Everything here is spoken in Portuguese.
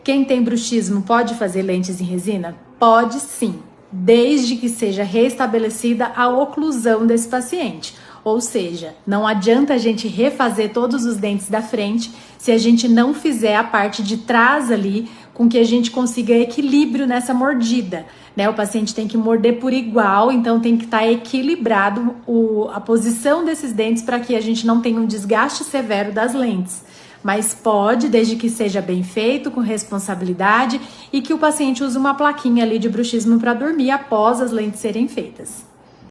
Quem tem bruxismo pode fazer lentes em resina? Pode sim, desde que seja restabelecida a oclusão desse paciente. Ou seja, não adianta a gente refazer todos os dentes da frente se a gente não fizer a parte de trás ali com que a gente consiga equilíbrio nessa mordida, né? O paciente tem que morder por igual, então tem que estar equilibrado a posição desses dentes para que a gente não tenha um desgaste severo das lentes. Mas pode, desde que seja bem feito, com responsabilidade e que o paciente use uma plaquinha ali de bruxismo para dormir após as lentes serem feitas.